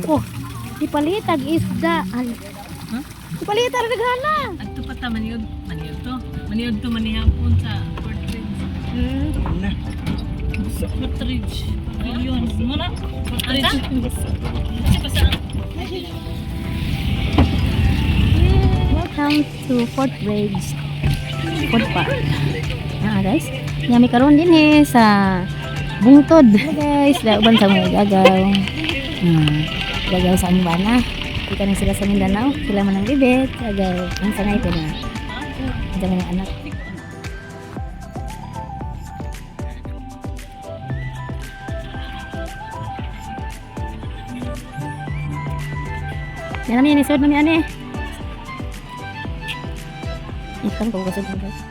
Oh, ipalitag isda. Ay. Huh? Ipalitag daghana. Adto pa ta maniud to manihapon sa Portridge. Na. Portridge. Pavilion. Muna. Portridge. Kasi pa sa Welcome to Fort Bridge Food Park. Guys, yami karon din sa bungtod. Guys, uban sa mga gagaw. Gagaw sa aming bana. Kita na sila sa Mindanao. Sila man ang bibit. Gagaw. Ang sanay ko na. Ito mga anak. Yan namin yan. Isod namin yan eh. Ikan kung kasod mo guys.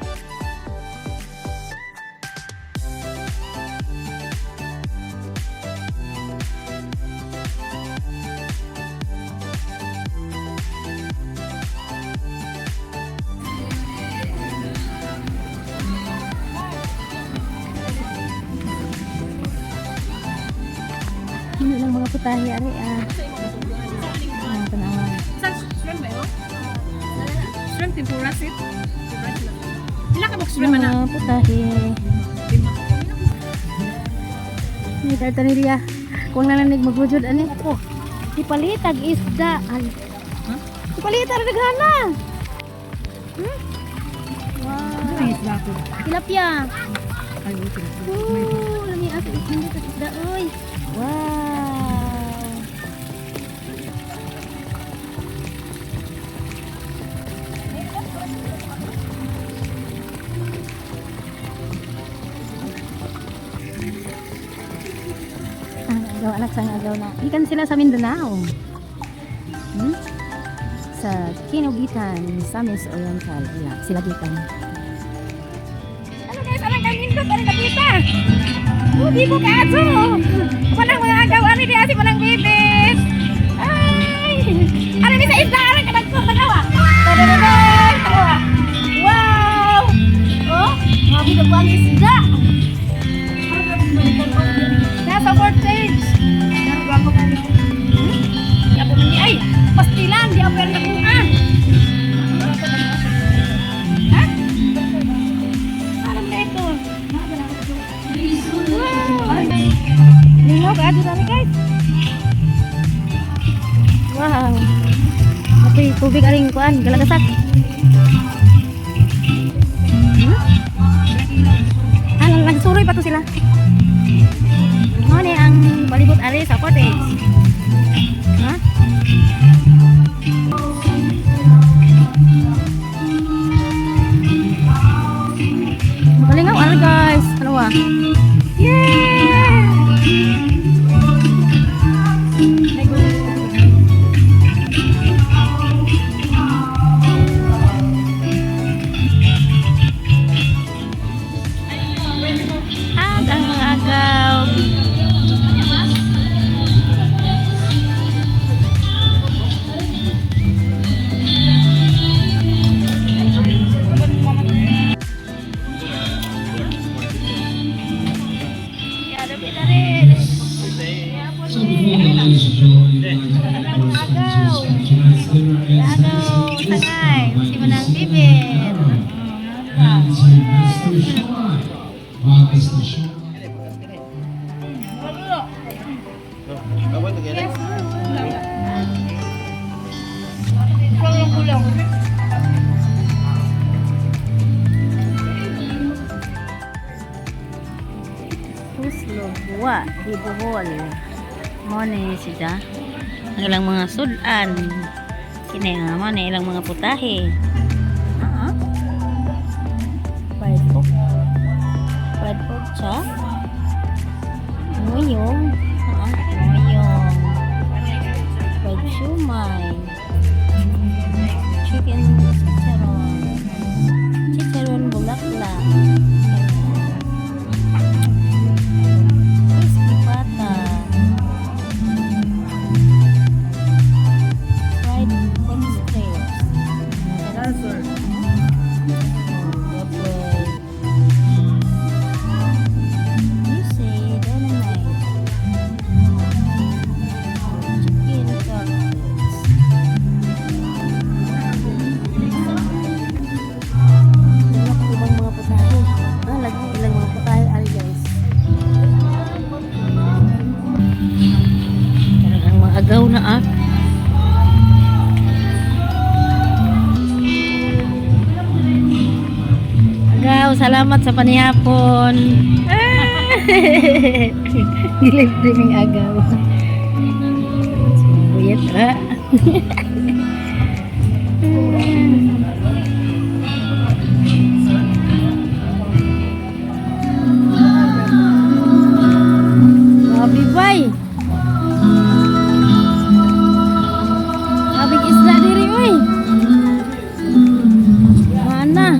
Hindi lang mga putahe ari tanawan. shrimp ba yun? Shrimp tempura sit. Sila ka mag-shrimp na. Mga putahe. May tartanilya. Kung nananig magbujod ani. Oh, ipalitag isda. Ay. Huh? Ipalitag daghana. Wow. Isda ko. Tilapia. Ay, okay. Lami ako isda oy. Wow. Agaw anak sa agaw na. Ikan sila sa Mindanao. Sa Kinugitan, Samis Oriental. Sila gikan. Ano guys, alang kanindot, alang kapita. Di ko kaso. Walang mga agaw, ano di asi walang bibit. Ay! Ano ni sa isda, alang kadagpog na gawa. Tadadadad! Wow! Oh, mabito po ang isda. Nasa Portage. Nagwapo ka niyo. Di ako nang ay, pastilan, di ako yung nakuha. Ha? Parang na ito. Wow! Lino, kaya dito kami guys. Wow! Apoy, tubig aring kuan, galagasak. Nagsuroy pa to sila. Ano ni ang palibot ari sa cottage? Ha? Malingaw ano guys? Ano wa? Yeah! Ang mga agaw. Puslogwa di Bohol mo ni siya ang ilang mga sudan kini nga mo ni ilang mga putahe fried pork cha nguyong fried shumai chicken chicharon bulaklak chicken salamat sa panihapon. Dilibre ng agaw. Buyat ha. Mabi bay. Mabig isla diri uy. Mana?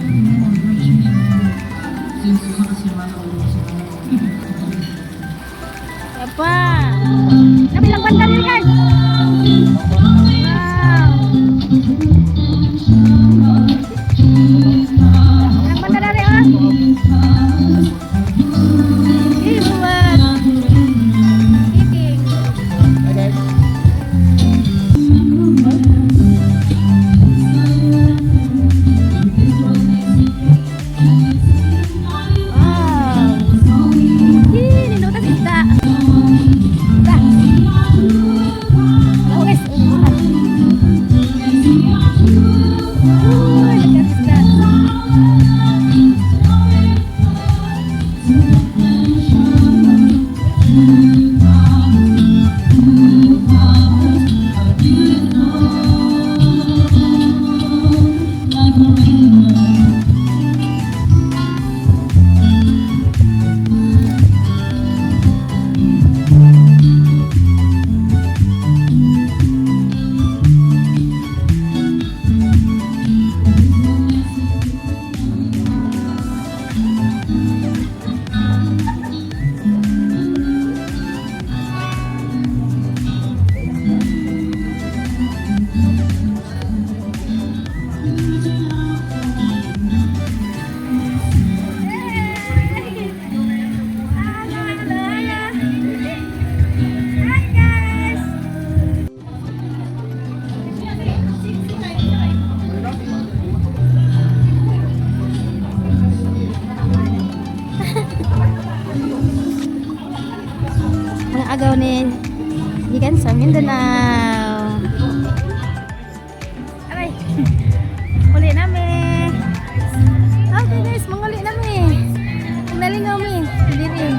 Apa? Kabilang banda diri guys. Wow. Kabilang banda dari ah. Ih, buat. Kiking. Wow. Ih, ninutas isda. Isda. Oh, guys. Uy, dekat isda. Mga agaw ni gikan sa Mindanao. Aray. Uli namin. Okay guys, manguli namin. Nalingaw mi. Diri.